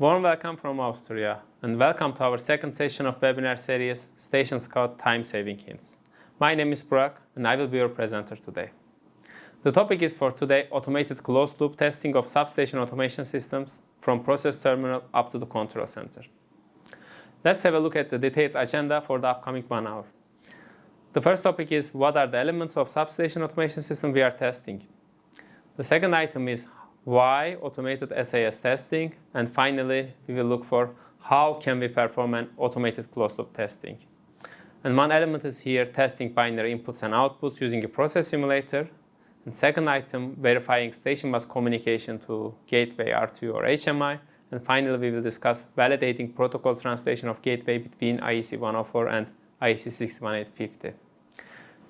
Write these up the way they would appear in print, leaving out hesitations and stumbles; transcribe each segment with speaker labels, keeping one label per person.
Speaker 1: Warm welcome from Austria, and welcome to our second session of webinar series StationScout Time Saving Hints. My name is Burak, and I will be your presenter today. The topic is for today automated closed-loop testing of substation automation systems from process terminal up to the control center. Let's have a look at the detailed agenda for the upcoming 1 hour. The first topic is what are the elements of substation automation system we are testing. The second item is why automated SAS testing, and finally we will look for how can we perform an automated closed-loop testing. And one element is here testing binary inputs and outputs using a process simulator. And second item, verifying station bus communication to gateway R2 or HMI. And finally we will discuss validating protocol translation of gateway between IEC 104 and IEC 61850.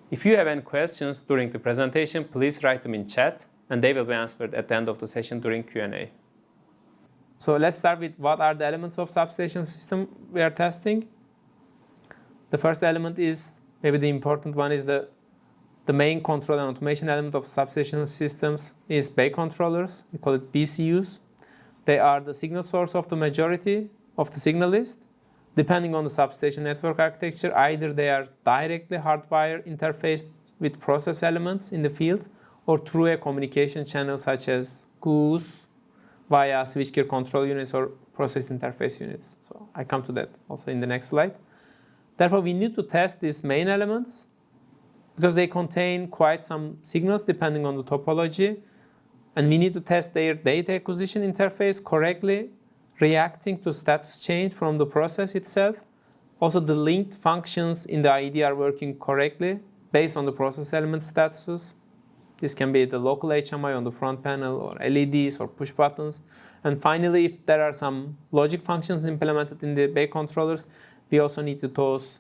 Speaker 1: If you have any questions during the presentation, please write them in chat, and they will be answered at the end of the session during Q&A. So let's start with what are the elements of substation system we are testing. The first element is, maybe the important one, is the main control and automation element of substation systems is bay controllers. We call it BCUs. They are the signal source of the majority of the signal list. Depending on the substation network architecture, either they are directly hardwire interfaced with process elements in the field, or through a communication channel such as GUS via switchgear control units or process interface units. So I come to that also in the next slide. Therefore, we need to test these main elements because they contain quite some signals depending on the topology, and we need to test their data acquisition interface correctly, reacting to status change from the process itself. Also, the linked functions in the IED are working correctly based on the process element statuses. This can be the local HMI on the front panel, or LEDs, or push buttons. And finally, if there are some logic functions implemented in the bay controllers, we also need to those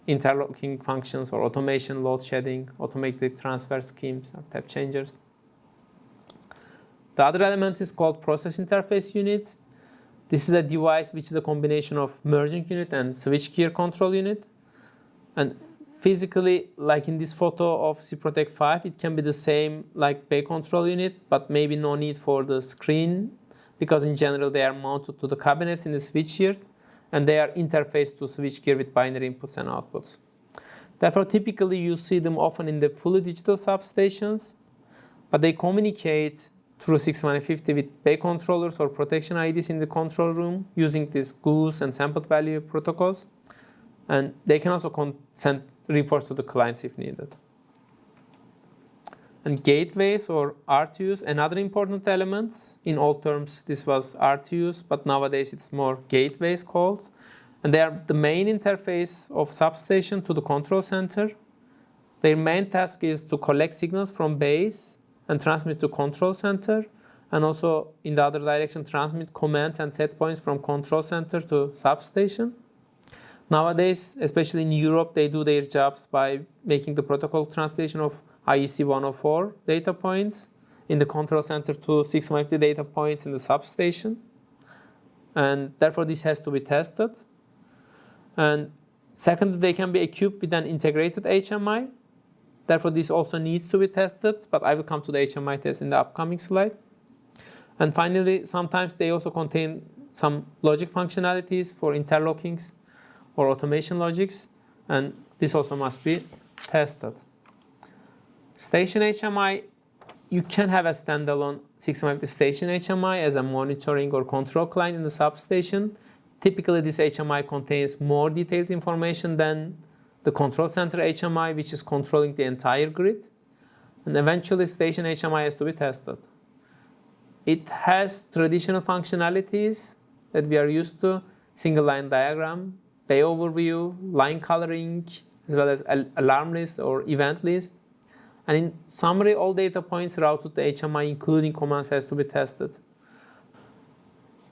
Speaker 1: interlocking functions or automation, load shedding, automatic transfer schemes, or tap changers. The other element is called process interface unit. This is a device which is a combination of merging unit and switchgear control unit. And physically, like in this photo of Ciprotec 5, it can be the same like bay control unit, but maybe no need for the screen, because in general they are mounted to the cabinets in the switchgear, and they are interfaced to switchgear with binary inputs and outputs. Therefore, typically you see them often in the fully digital substations, but they communicate through 61850 with bay controllers or protection IDs in the control room using these GUS and sampled value protocols. And they can also send reports to the clients if needed. And gateways or R2s, another important element. In old terms, this was R2s, but nowadays it's more gateways called. And they are the main interface of substation to the control center. Their main task is to collect signals from base and transmit to control center, and also in the other direction transmit commands and set points from control center to substation. Nowadays, especially in Europe, they do their jobs by making the protocol translation of IEC 104 data points in the control center to 650 data points in the substation. And therefore, this has to be tested. And second, they can be equipped with an integrated HMI. Therefore, this also needs to be tested, but I will come to the HMI test in the upcoming slide. And finally, sometimes they also contain some logic functionalities for interlockings or automation logics, and this also must be tested. Station HMI, you can have a standalone 650 station HMI as a monitoring or control client in the substation. Typically, this HMI contains more detailed information than the control center HMI, which is controlling the entire grid. And eventually, station HMI has to be tested. It has traditional functionalities that we are used to: single line diagram, bay overview, line coloring, as well as alarm list or event list. And in summary, all data points routed to HMI, including commands, has to be tested.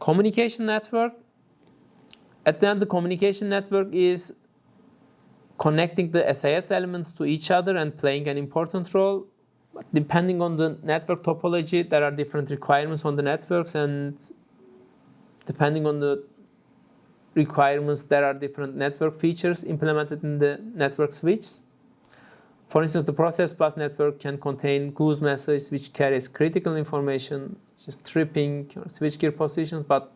Speaker 1: Communication network. At the end, the communication network is connecting the SAS elements to each other and playing an important role. But depending on the network topology, there are different requirements on the networks, and depending on the requirements, there are different network features implemented in the network switch. For instance, the process bus network can contain GUS message which carries critical information such as tripping or switchgear positions, but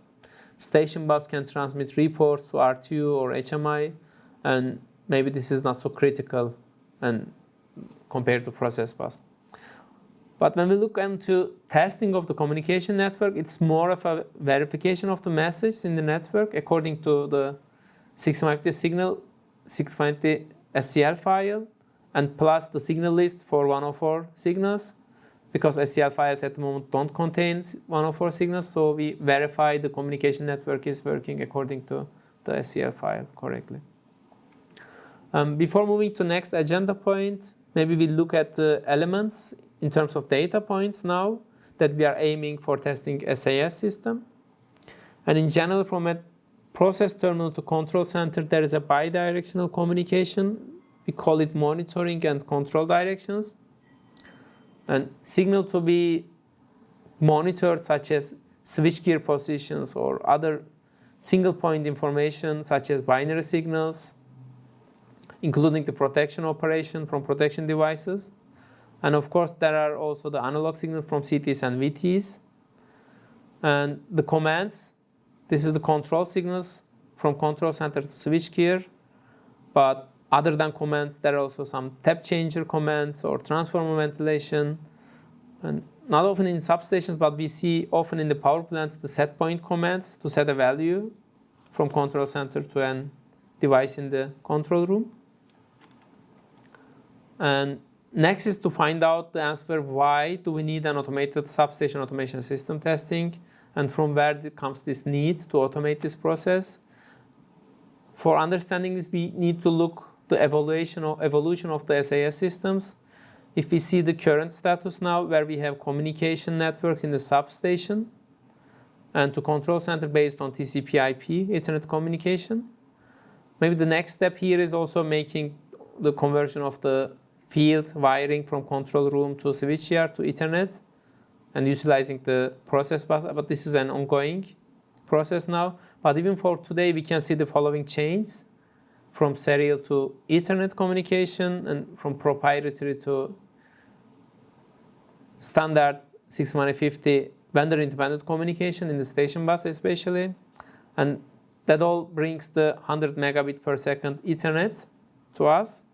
Speaker 1: station bus can transmit reports to RTU or HMI, and maybe this is not so critical and compared to process bus. But when we look into testing of the communication network, it's more of a verification of the message in the network according to the 650 SCL file, and plus the signal list for 104 signals, because SCL files at the moment don't contain 104 signals, so we verify the communication network is working according to the SCL file correctly. Before moving to next agenda point, maybe we look at the elements in terms of data points now that we are aiming for testing SAS system. And in general, from a process terminal to control center, there is a bidirectional communication. We call it monitoring and control directions. And signal to be monitored, such as switchgear positions or other single point information, such as binary signals, including the protection operation from protection devices. And of course, there are also the analog signals from CTs and VTs. And the commands, this is the control signals from control center to switchgear. But other than commands, there are also some tap changer commands or transformer ventilation. And not often in substations, but we see often in the power plants the set point commands to set a value from control center to a device in the control room. And next is to find out the answer, why do we need an automated substation automation system testing, and from where comes this need to automate this process. For understanding this, we need to look the evolution of the SAS systems. If we see the current status now, where we have communication networks in the substation and to control center based on TCP/IP Ethernet communication. Maybe the next step here is also making the conversion of the field wiring from control room to switchyard to Ethernet and utilizing the process bus. But this is an ongoing process now. But even for today, we can see the following changes from serial to Ethernet communication and from proprietary to standard 650 vendor-independent communication in the station bus especially. And that all brings the 100 megabit per second Ethernet to us.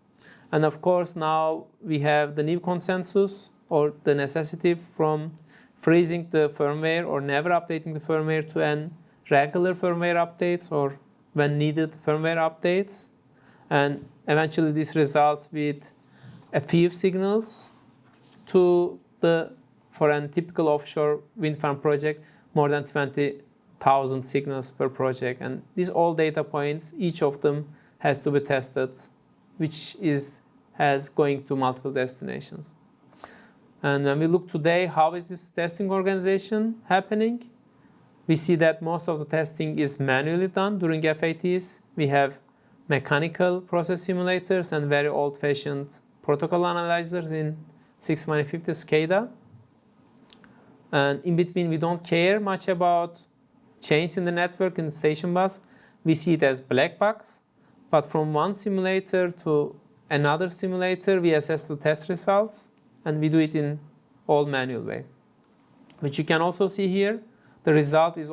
Speaker 1: And of course, now we have the new consensus or the necessity from freezing the firmware or never updating the firmware to an regular firmware updates or when needed firmware updates. And eventually this results with a few signals to for a typical offshore wind farm project, more than 20,000 signals per project. And these all data points, each of them has to be tested, which has going to multiple destinations. And when we look today, how is this testing organization happening? We see that most of the testing is manually done during FATs. We have mechanical process simulators and very old-fashioned protocol analyzers in 650 SCADA. And in between, we don't care much about change in the network in the station bus. We see it as black box. But from one simulator to another simulator, we assess the test results, and we do it in all manual way. Which you can also see here. The result is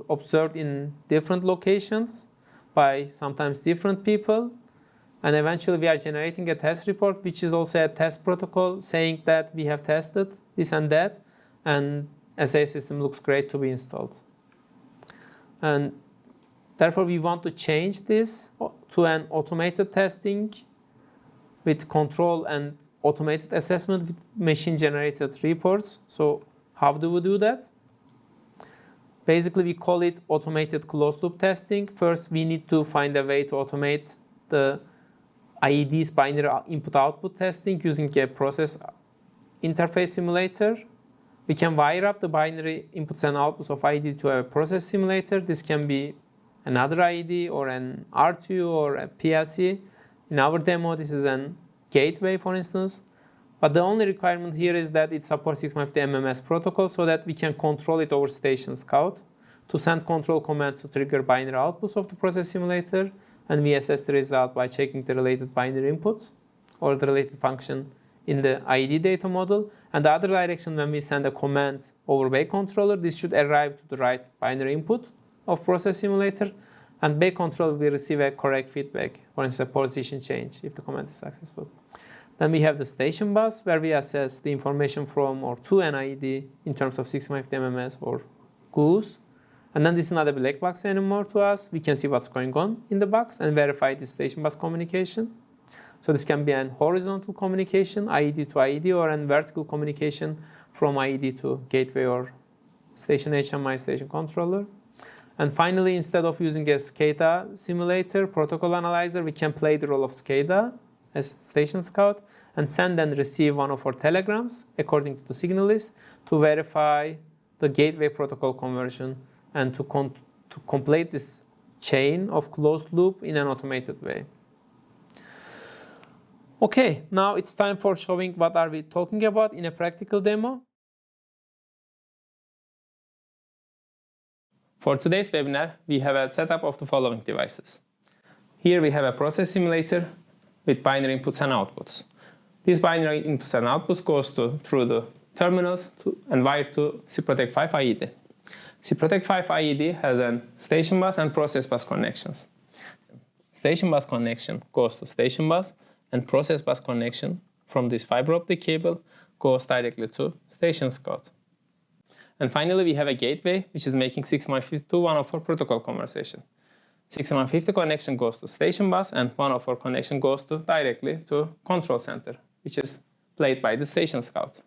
Speaker 1: observed in different locations by sometimes different people. And eventually we are generating a test report, which is also a test protocol saying that we have tested this and that, and SA system looks great to be installed. And therefore we want to change this to an automated testing with control and automated assessment with machine-generated reports. So how do we do that? Basically, we call it automated closed-loop testing. First, we need to find a way to automate the IED's binary input-output testing using a process interface simulator. We can wire up the binary inputs and outputs of IED to a process simulator. This can be another IED or an R2 or a PLC. In our demo, this is a gateway, for instance. But the only requirement here is that it supports 650 MMS protocol so that we can control it over StationScout to send control commands to trigger binary outputs of the process simulator. And we assess the result by checking the related binary input or the related function in the IED data model. And the other direction, when we send a command over wake controller, this should arrive to the right binary input of process simulator, and bay controller will receive a correct feedback, for instance, a position change if the command is successful. Then we have the station bus, where we assess the information from or to an IED in terms of 650 MMS or goose. And then this is not a black box anymore to us. We can see what's going on in the box and verify the station bus communication. So this can be an horizontal communication, IED to IED, or a vertical communication from IED to gateway or station HMI station controller. And finally, instead of using a SCADA simulator protocol analyzer, we can play the role of SCADA as StationScout and send and receive one of our telegrams according to the signal list to verify the gateway protocol conversion and to complete this chain of closed loop in an automated way. Okay, now it's time for showing what are we talking about in a practical demo. For today's webinar, we have a setup of the following devices. Here we have a process simulator with binary inputs and outputs. These binary inputs and outputs goes through the terminals and wired to CPROTEC 5 IED. CPROTEC 5 IED has a station bus and process bus connections. Station bus connection goes to station bus, and process bus connection from this fiber optic cable goes directly to StationScout. And finally, we have a gateway which is making 6.150 to 104 protocol conversation. 6.150 connection goes to station bus, and 104 connection goes directly to control center, which is played by the StationScout.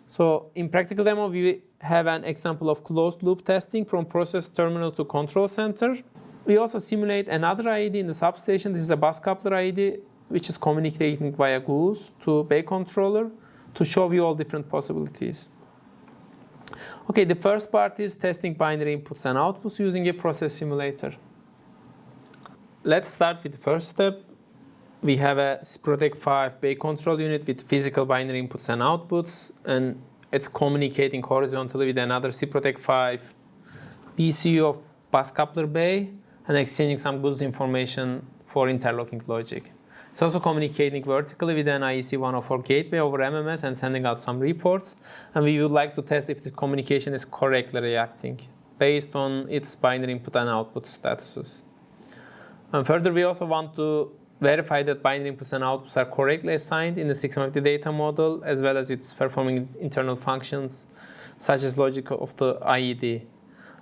Speaker 1: So in practical demo, we have an example of closed loop testing from process terminal to control center. We also simulate another IED in the substation. This is a bus coupler IED, which is communicating via goose to bay controller to show you all different possibilities. Okay, the first part is testing binary inputs and outputs using a process simulator. Let's start with the first step. We have a CPROTEC 5 bay control unit with physical binary inputs and outputs, and it's communicating horizontally with another CPROTEC 5 BCU of bus coupler bay and exchanging some goods information for interlocking logic. It's also communicating vertically with an IEC 104 gateway over MMS and sending out some reports. And we would like to test if the communication is correctly reacting based on its binary input and output statuses. And further, we also want to verify that binary inputs and outputs are correctly assigned in the 650 data model, as well as it's performing its internal functions, such as logic of the IED.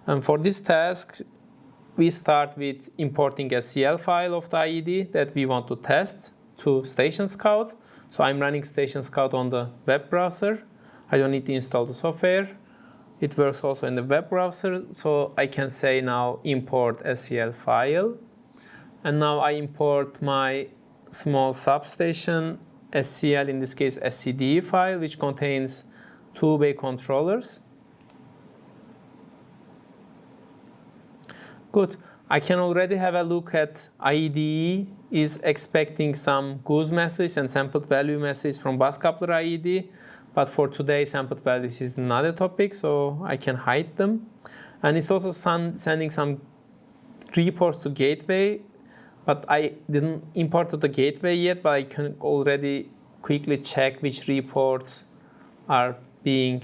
Speaker 1: And for this task, we start with importing a CL file of the IED that we want to test to StationScout. So I'm running StationScout on the web browser. I don't need to install the software. It works also in the web browser. So I can say now import SCL file. And now I import my small substation SCL, in this case SCD file, which contains 2 bay controllers. Good. I can already have a look at IEDE is expecting some goose message and sampled value message from bus coupler IED, but for today sampled values is not a topic, so I can hide them. And it's also sending some reports to gateway, but I didn't import the gateway yet, but I can already quickly check which reports are being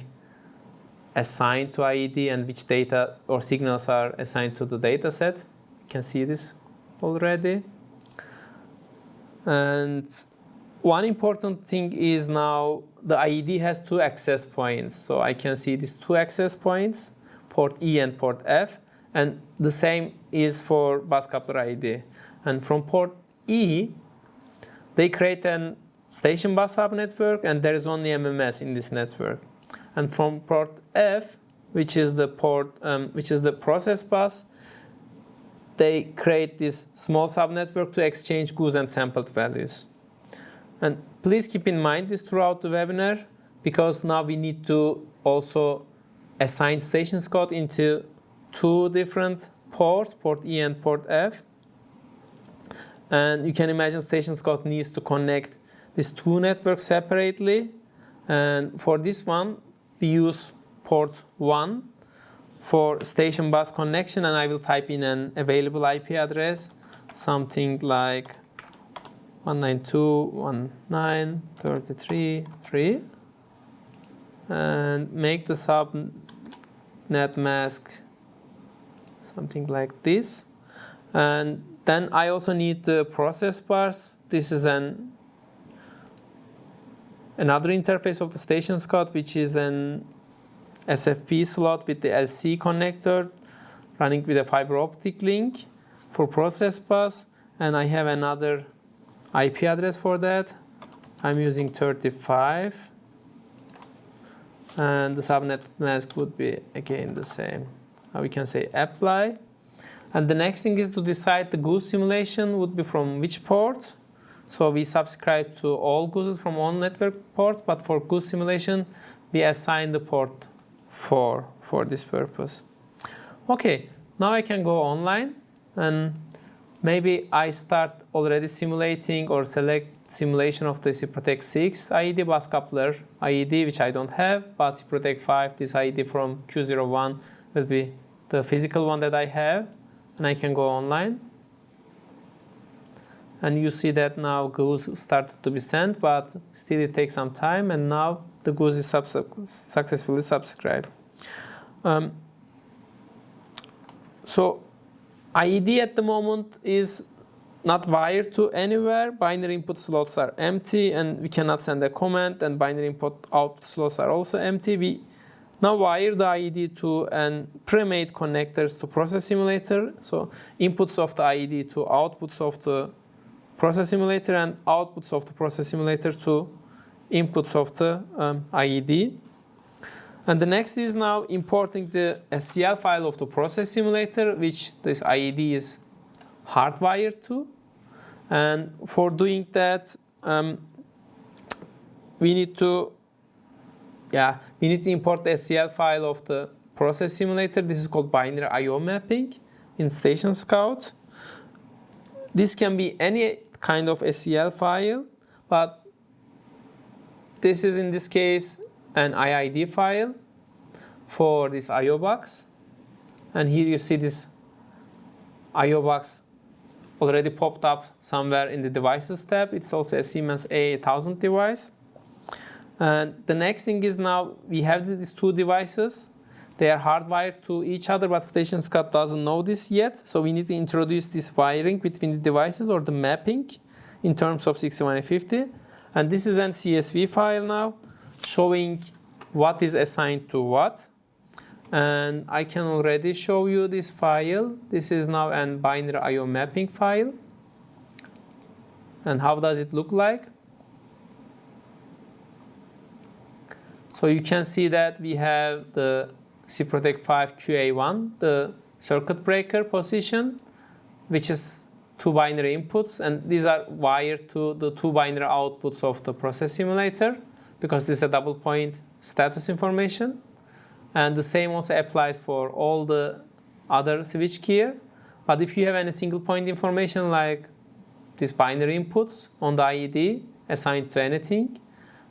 Speaker 1: assigned to IED and which data or signals are assigned to the data set. You can see this already. And one important thing is now the IED has 2 access points. So I can see these 2 access points, port E and port F, and the same is for bus coupler IED. And from port E, they create a station bus subnetwork, and there is only MMS in this network. And from port F, which is the process bus, they create this small subnetwork to exchange goose and sampled values. And please keep in mind this throughout the webinar, because now we need to also assign StationScout into 2 different ports, port E and port F. And you can imagine StationScout needs to connect these 2 networks separately. And for this one, we use port 1 for station bus connection, and I will type in an available IP address, something like 192.1.9.33.3, and make the subnet mask something like this. And then I also need the process bus. This is another interface of the StationScout, which is an SFP slot with the LC connector running with a fiber optic link for process bus. And I have another IP address for that. I'm using 35. And the subnet mask would be again the same. We can say apply. And the next thing is to decide the goose simulation would be from which port. So we subscribe to all gooses from all network ports, but for goose simulation, we assign the port 4 for this purpose. Okay, now I can go online and maybe I start already simulating or select simulation of the CProtect 6 IED bus coupler IED, which I don't have, but CProtect 5, this IED from Q01 will be the physical one that I have, and I can go online. And you see that now goose started to be sent, but still it takes some time, and now the goose is successfully subscribed. So IED at the moment is not wired to anywhere. Binary input slots are empty, and we cannot send a command, and binary input output slots are also empty. We now wire the IED to and pre-made connectors to process simulator. So inputs of the IED to outputs of the process simulator, and outputs of the process simulator to inputs of the IED. And the next is now importing the SCL file of the process simulator, which this IED is hardwired to. And for doing that, we need to import the SCL file of the process simulator. This is called binary IO mapping in StationScout. This can be any kind of SCL file, but this is in this case an IID file for this IO box. And here you see this IO box already popped up somewhere in the devices tab. It's also a Siemens A1000 device. And the next thing is now we have these two devices. They are hardwired to each other, but StationScout doesn't know this yet. So we need to introduce this wiring between the devices, or the mapping, in terms of 6150. And this is an CSV file now showing what is assigned to what. And I can already show you this file. This is now a binary IO mapping file. And how does it look like? So you can see that we have the CProtect 5 QA1, the circuit breaker position, which is two binary inputs, and these are wired to the two binary outputs of the process simulator, because this is a double point status information. And the same also applies for all the other switch gear. But if you have any single point information like these binary inputs on the IED assigned to anything,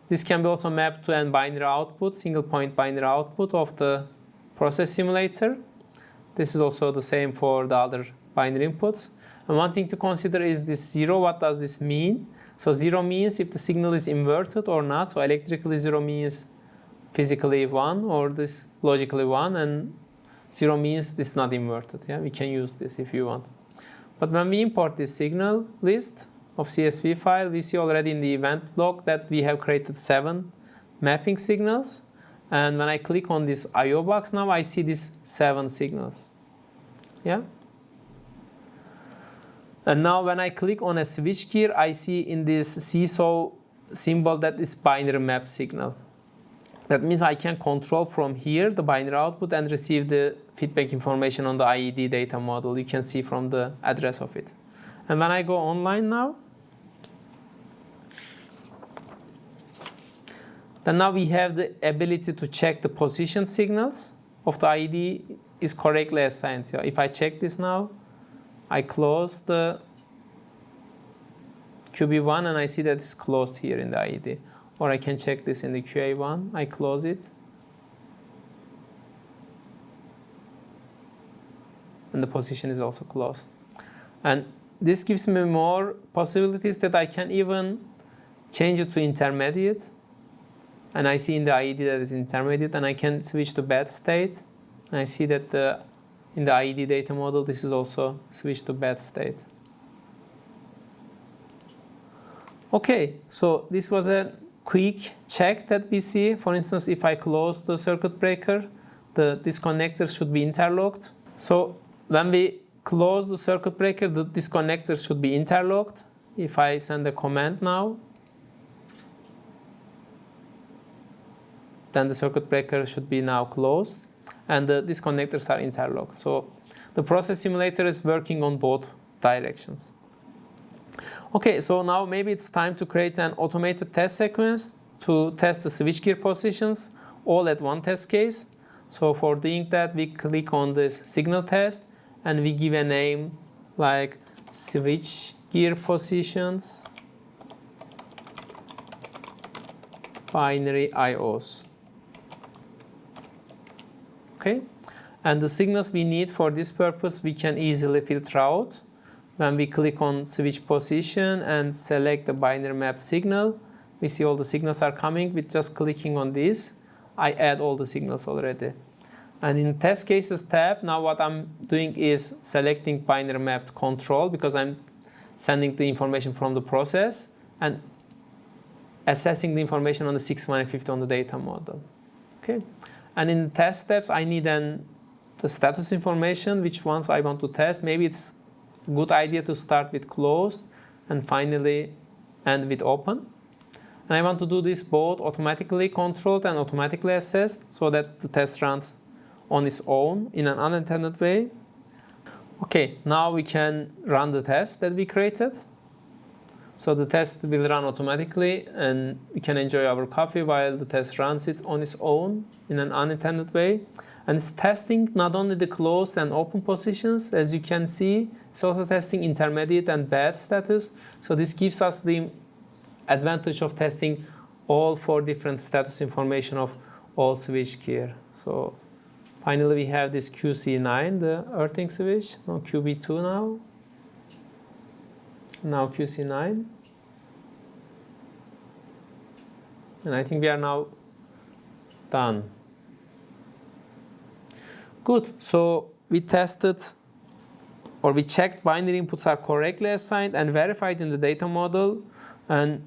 Speaker 1: this can be also mapped to a binary output, single point binary output of the process simulator. This is also the same for the other binary inputs. And one thing to consider is this 0. What does this mean? So 0 means if the signal is inverted or not. So electrically 0 means physically 1, or this logically 1, and 0 means this is not inverted. Yeah, we can use this if you want. But when we import this signal list of CSV file, we see already in the event log that we have created 7 mapping signals. And when I click on this IO box now, I see these 7 signals. Yeah. And now when I click on a switch gear, I see in this seesaw symbol that is binary map signal. That means I can control from here the binary output and receive the feedback information on the IED data model. You can see from the address of it. And when I go online now, then now we have the ability to check the position signals of the IED is correctly assigned. So if I check this now, I close the QB1 and I see that it's closed here in the IED. Or I can check this in the QA1. I close it. And the position is also closed. And this gives me more possibilities that I can even change it to intermediate. And I see in the IED that is intermediate, and I can switch to bad state. And I see that the in the IED data model, this is also switched to bad state. Okay, so this was a quick check that we see. For instance, if I close the circuit breaker, this connector should be interlocked. So when we close the circuit breaker, this connector should be interlocked. If I send a command now, then the circuit breaker should be now closed, and these connectors are interlocked. So the process simulator is working on both directions. Okay, so now maybe it's time to create an automated test sequence to test the switchgear positions all at one test case. So for doing that, we click on this signal test and we give a name like switchgear positions binary IOs. Okay, and the signals we need for this purpose we can easily filter out. When we click on switch position and select the binary map signal, we see all the signals are coming. With just clicking on this, I add all the signals already. And in test cases tab, now what I'm doing is selecting binary mapped control because I'm sending the information from the process and assessing the information on the 6150 on the data model. Okay, and in test steps, I need the status information, which ones I want to test. Maybe it's good idea to start with closed and finally end with open. And I want to do this both automatically controlled and automatically assessed so that the test runs on its own in an unintended way. Okay, now we can run the test that we created. So the test will run automatically and we can enjoy our coffee while the test runs it on its own in an unintended way. And it's testing not only the closed and open positions, as you can see, it's also testing intermediate and bad status. So this gives us the advantage of testing all 4 different status information of all switch gear. So finally we have this QC9, the earthing switch, no QB2 now. Now QC9. And I think we are now done. Good, so we tested or we checked binary inputs are correctly assigned and verified in the data model. And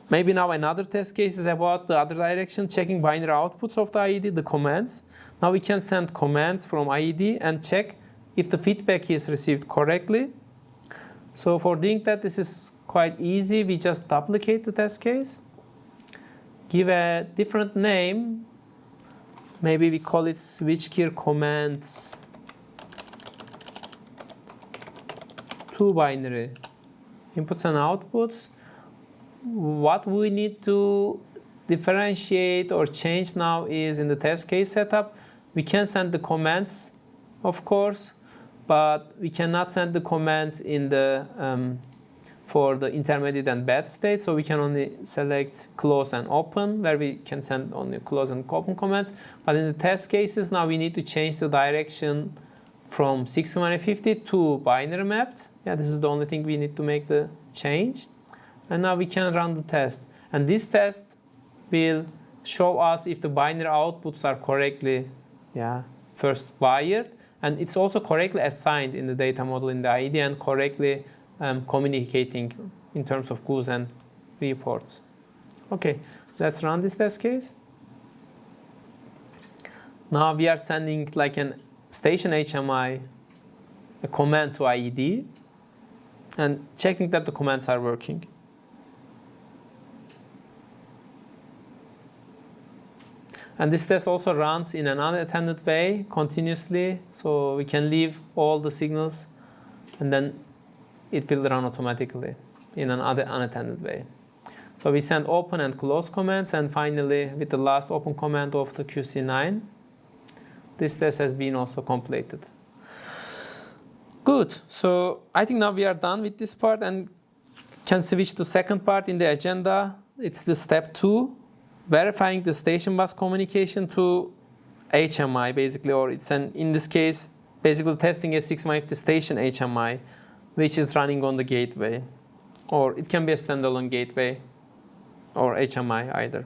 Speaker 1: maybe now another test case is about the other direction, checking binary outputs of the IED, the commands. Now we can send commands from IED and check if the feedback is received correctly. So for doing that, this is quite easy. We just duplicate the test case, give a different name. Maybe we call it switchgear commands 2 binary inputs and outputs. What we need to differentiate or change now is in the test case setup, we can send the commands, of course, but we cannot send the commands in the for the intermediate and bad state. So we can only select close and open, where we can send only close and open commands. But in the test cases, now we need to change the direction from 6150 to binary mapped. Yeah, this is the only thing we need to make the change. And now we can run the test. And this test will show us if the binary outputs are correctly first wired. And it's also correctly assigned in the data model in the IED and correctly communicating in terms of goes and reports. Okay, let's run this test case. Now we are sending like an station HMI a command to IED and checking that the commands are working. And this test also runs in an unattended way continuously, so we can leave all the signals and then it will run automatically in another unattended way. So we send open and close commands, and finally with the last open command of the QC9, this test has been also completed. Good, so I think now we are done with this part and can switch to second part in the agenda. It's the step 2, verifying the station bus communication to HMI basically, or it's in this case, basically testing a 6150 station HMI, which is running on the gateway, or it can be a standalone gateway or HMI either.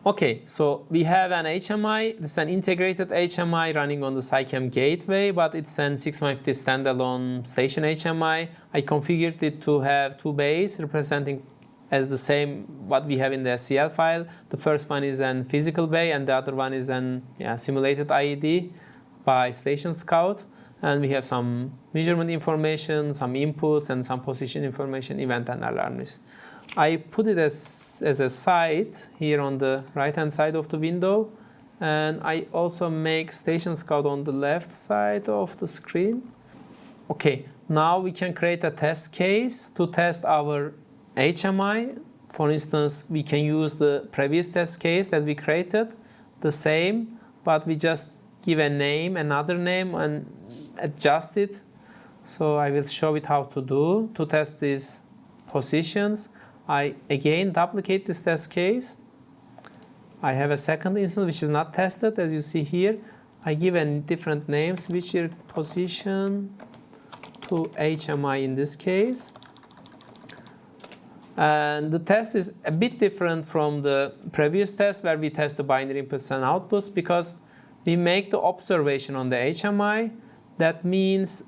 Speaker 1: Okay, so we have an HMI. This is an integrated HMI running on the SciCam gateway, but it's an 6150 standalone station HMI. I configured it to have two bays representing as the same what we have in the SCL file. The first one is an physical bay, and the other one is an simulated IED by StationScout. And we have some measurement information, some inputs, and some position information, event and alarm list. I put it as a site here on the right-hand side of the window, and I also make StationScout on the left side of the screen. Okay, now we can create a test case to test our HMI. For instance, we can use the previous test case that we created, the same, but we just give a name, another name, and adjust it. So I will show it how to do to test these positions. I again duplicate this test case. I have a second instance which is not tested, as you see here. I give a different name, switch your position to HMI in this case. And the test is a bit different from the previous test where we test the binary inputs and outputs, because we make the observation on the HMI. That means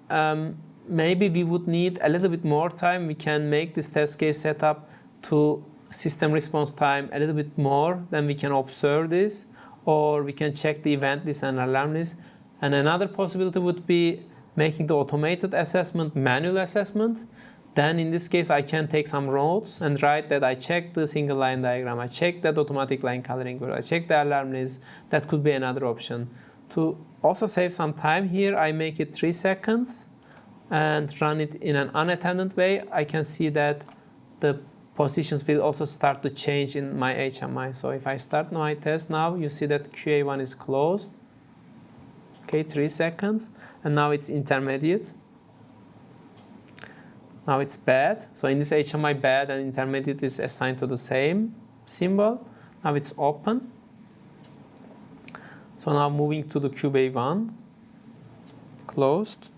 Speaker 1: maybe we would need a little bit more time. We can make this test case setup to system response time a little bit more, then we can observe this, or we can check the event list and alarm list. And another possibility would be making the automated assessment manual assessment. Then in this case I can take some rows and write that I checked the single line diagram, I checked that automatic line coloring, I checked the alarm list. That could be another option. To also save some time here, I make it 3 seconds and run it in an unattended way. I can see that the positions will also start to change in my HMI. So if I start my test now, you see that QA1 is closed. Okay, 3 seconds. And now it's intermediate. Now it's bad. So in this HMI, bad and intermediate is assigned to the same symbol. Now it's open. So now moving to the QA1, closed.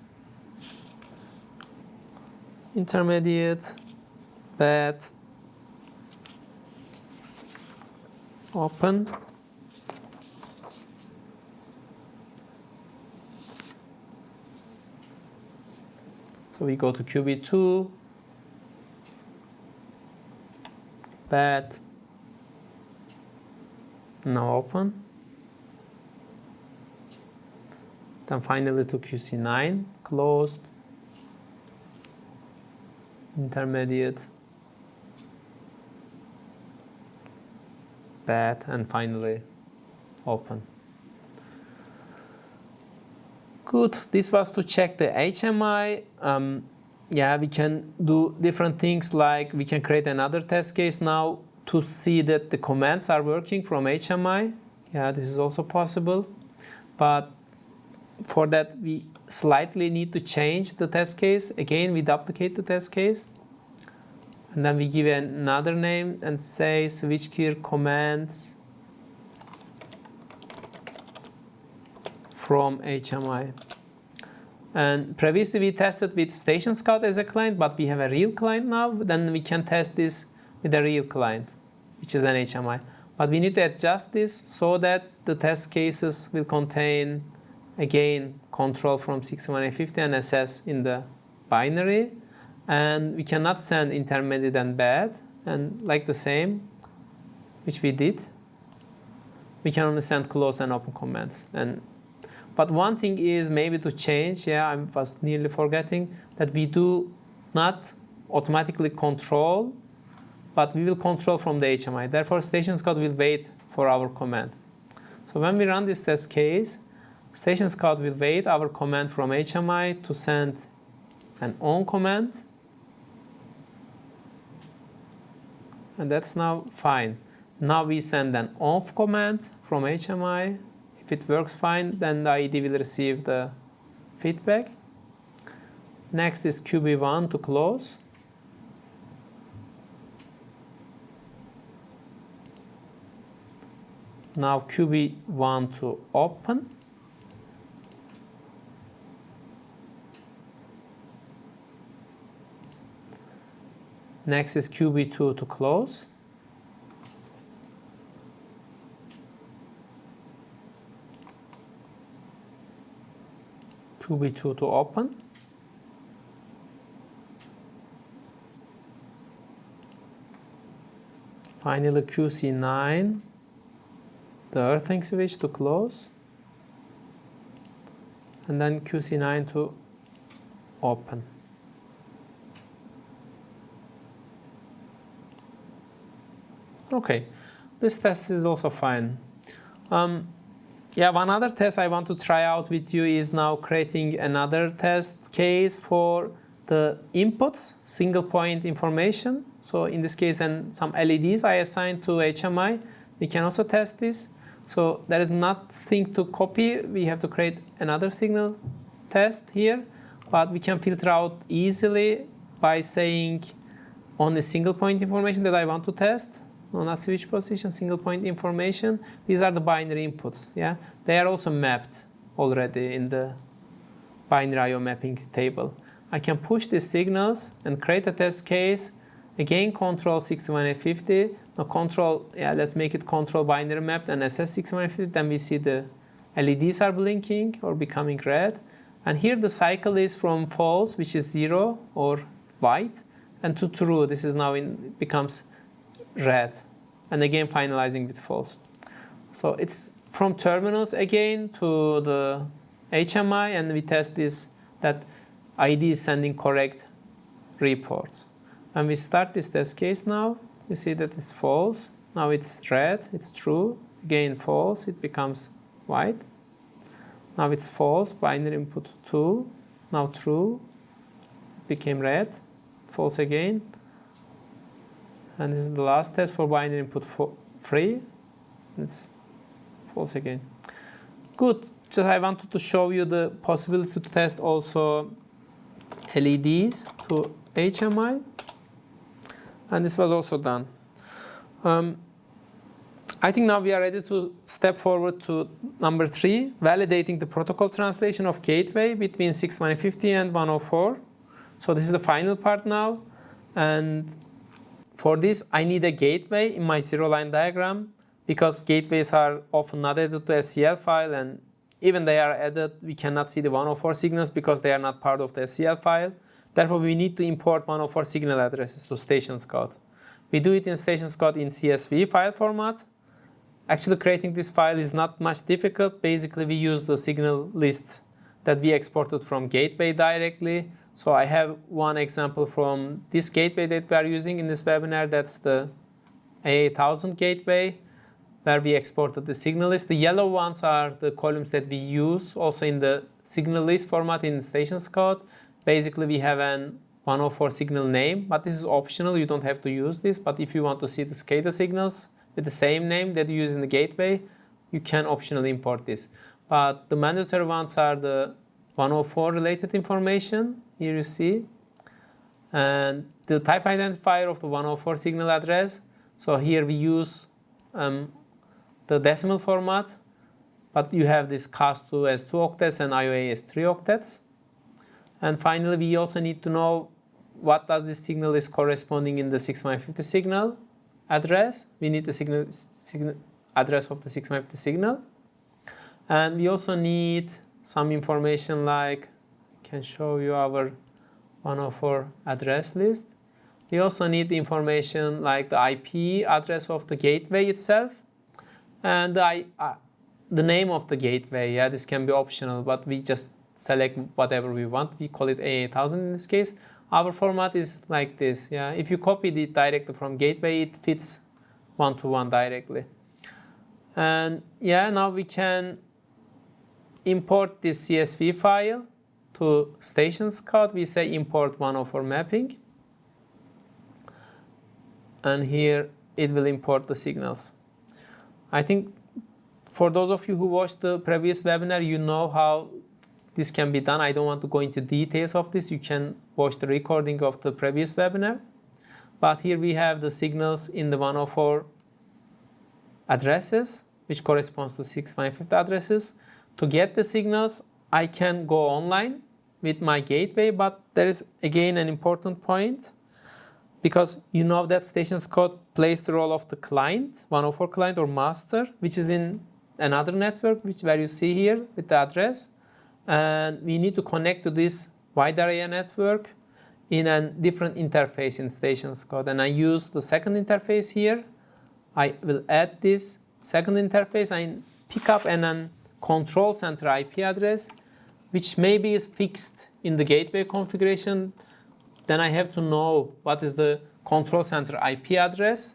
Speaker 1: Intermediate, bad, open. So we go to QB2, bad, now open. Then finally to QC9, closed, intermediate, bad, and finally open. Good, this was to check the HMI. We can do different things, like we can create another test case now to see that the commands are working from HMI. Yeah, this is also possible. But for that, we slightly need to change the test case. Again, we duplicate the test case. And then we give another name and say switchgear commands from HMI. And previously we tested with StationScout as a client, but we have a real client now. Then we can test this with a real client, which is an HMI. But we need to adjust this so that the test cases will contain, again, control from 6150 and SS in the binary. And we cannot send intermediate and bad, and like the same, which we did. We can only send close and open commands. But one thing is maybe to change, I was nearly forgetting, that we do not automatically control, but we will control from the HMI. Therefore, StationScout will wait for our command. So when we run this test case, StationScout will wait our command from HMI to send an on command. And that's now fine. Now we send an off command from HMI. If it works fine, then the IED will receive the feedback. Next is QB1 to close. Now QB1 to open. Next is QB2 to close. QB2 to open. Finally QC9, the earthing switch to close. And then QC9 to open. Okay, this test is also fine. Yeah, one other test I want to try out with you is now creating another test case for the inputs, single point information. So in this case, then some LEDs I assigned to HMI. We can also test this. So there is nothing to copy. We have to create another signal test here, but we can filter out easily by saying only single point information that I want to test. No, not switch position, single point information. These are the binary inputs. Yeah, they are also mapped already in the binary IO mapping table. I can push these signals and create a test case. Again, control 61850. Now control, yeah, let's make it control binary mapped and SS 61850. Then we see the LEDs are blinking or becoming red. And here the cycle is from false, which is 0 or white, and to true. This is now it becomes red, and again finalizing with false. So it's from terminals again to the HMI, and we test this that ID is sending correct reports. And we start this test case now. You see that it's false. Now it's red, it's true. Again false, it becomes white. Now it's false, binary input 2. Now true, it became red. False again. And this is the last test for binary input 3. It's false again. Good. Just I wanted to show you the possibility to test also LEDs to HMI. And this was also done. I think now we are ready to step forward to number 3, validating the protocol translation of gateway between 6150 and 104. So this is the final part now. And for this, I need a gateway in my zero-line diagram because gateways are often not added to SCL file, and even they are added, we cannot see the 104 signals because they are not part of the SCL file. Therefore, we need to import 104 signal addresses to StationScout. We do it in StationScout in CSV file format. Actually, creating this file is not much difficult. Basically, we use the signal list that we exported from gateway directly. So I have one example from this gateway that we are using in this webinar. That's the A8000 gateway, where we exported the signal list. The yellow ones are the columns that we use also in the signal list format in StationScout. Basically, we have an 104 signal name, but this is optional. You don't have to use this. But if you want to see the SCADA signals with the same name that you use in the gateway, you can optionally import this. But the mandatory ones are the 104 related information. Here you see. And the type identifier of the 104 signal address. So here we use the decimal format, but you have this CAS2 as 2 octets and IOA as 3 octets. And finally, we also need to know what does this signal is corresponding in the 6150 signal address. We need the signal address of the 6150 signal. And we also need some information like, I can show you our 104 address list. We also need the information like the IP address of the gateway itself and the name of the gateway. Yeah, this can be optional, but we just select whatever we want. We call it A8000 in this case. Our format is like this. Yeah, if you copy it directly from gateway, it fits one-to-one directly. And yeah, now we can import this CSV file to StationScout. We say import 104 mapping. And here it will import the signals. I think for those of you who watched the previous webinar, you know how this can be done. I don't want to go into details of this. You can watch the recording of the previous webinar. But here we have the signals in the 104 addresses, which corresponds to 6150 addresses. To get the signals, I can go online with my gateway, but there is again an important point, because you know that StationScout plays the role of the client, 104 client or master, which is in another network, where you see here with the address. and we need to connect to this wide area network in a different interface in StationScout. And I use the second interface here. I will add this second interface and pick up an control center IP address, which maybe is fixed in the gateway configuration. Then I have to know what is the control center IP address.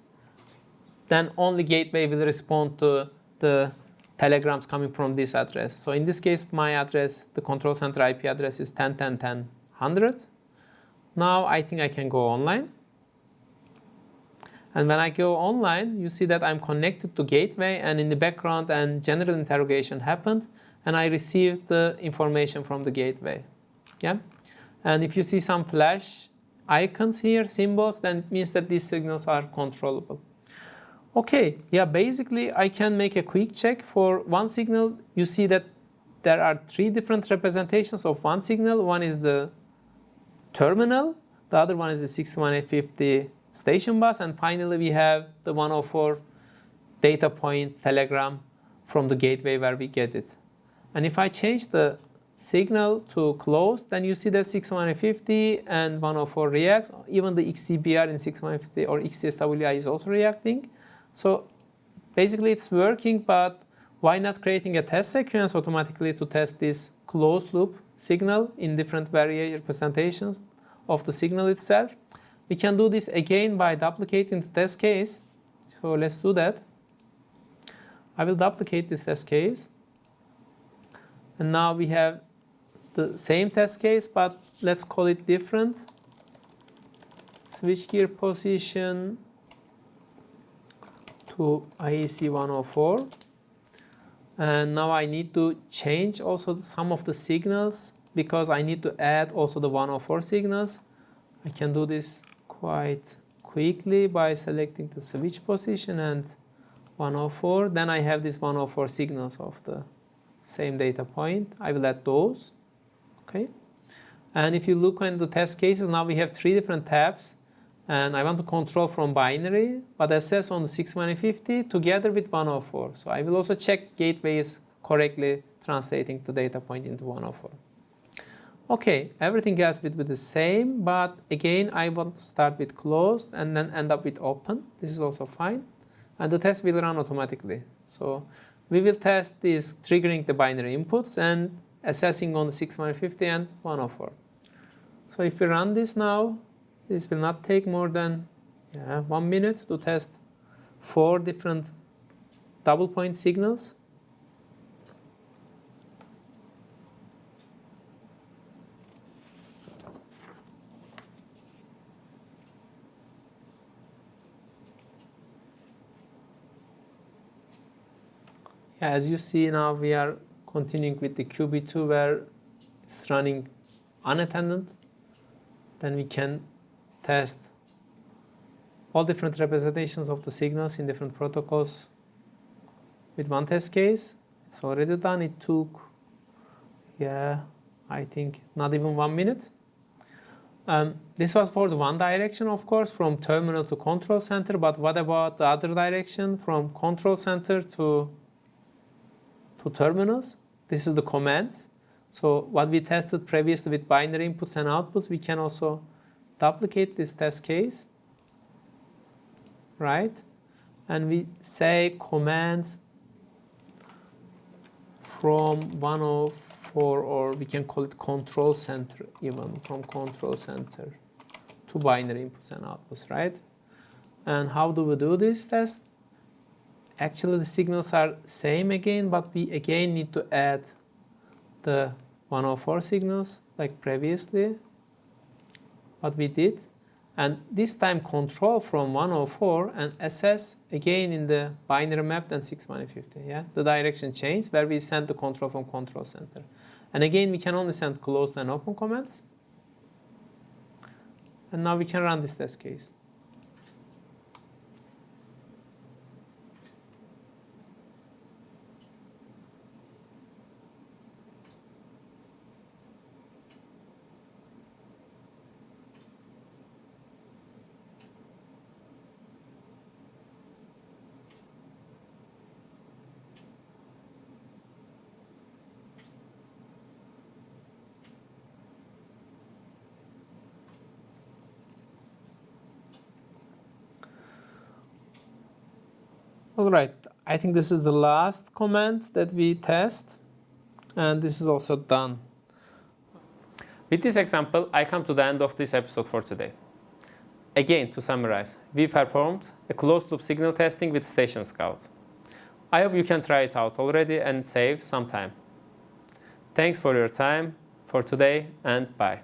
Speaker 1: Then only gateway will respond to the telegrams coming from this address. So in this case, my address, the control center IP address is 10.10.10.100. Now I think I can go online. And when I go online, you see that I'm connected to gateway, and in the background and general interrogation happened, and I received the information from the gateway. Yeah? And if you see some flash icons here, symbols, then it means that these signals are controllable. Okay, yeah, basically I can make a quick check for one signal. You see that there are three different representations of one signal. One is the terminal, the other one is the 61850 station bus, and finally we have the 104 data point telegram from the gateway where we get it. And if I change the signal to closed, then you see that 61850 and 104 reacts. Even the XCBR in 61850 or XCSWI is also reacting. So basically it's working, but why not creating a test sequence automatically to test this closed loop signal in different various representations of the signal itself? We can do this again by duplicating the test case. So let's do that. I will duplicate this test case. And now we have the same test case, but let's call it different. Switchgear position to IEC 104. And now I need to change also some of the signals because I need to add also the 104 signals. I can do this quite quickly by selecting the switch position and 104. Then I have these 104 signals of the same data point. I will add those. Okay. And if you look at the test cases, now we have three different tabs. And I want to control from binary, but access on the 61850 together with 104. So I will also check gateway is correctly translating the data point into 104. Okay, everything else will be the same, but again, I want to start with closed and then end up with open. This is also fine. And the test will run automatically. So we will test this triggering the binary inputs and assessing on the 61850 and 104. So if we run this now, this will not take more than 1 minute to test 4 different double point signals. Yeah, as you see now, we are continuing with the QB2 where it's running unattended. Then we can test all different representations of the signals in different protocols with one test case. It's already done. It took, I think not even 1 minute. This was for the one direction, of course, from terminal to control center. But what about the other direction, from control center to terminals? This is the commands. So what we tested previously with binary inputs and outputs, we can also duplicate this test case, right? And we say commands from 104, or we can call it control center, even from control center to binary inputs and outputs, right? And how do we do this test? Actually, the signals are same again, but we again need to add the 104 signals like previously, what we did. And this time control from 104 and assess again in the binary mapped and 61850. Yeah, the direction change where we send the control from control center. And again, we can only send closed and open commands. And now we can run this test case. All right, I think this is the last command that we test, and this is also done. With this example, I come to the end of this episode for today. Again, to summarize, we performed a closed-loop signal testing with StationScout. I hope you can try it out already and save some time. Thanks for your time for today, and bye.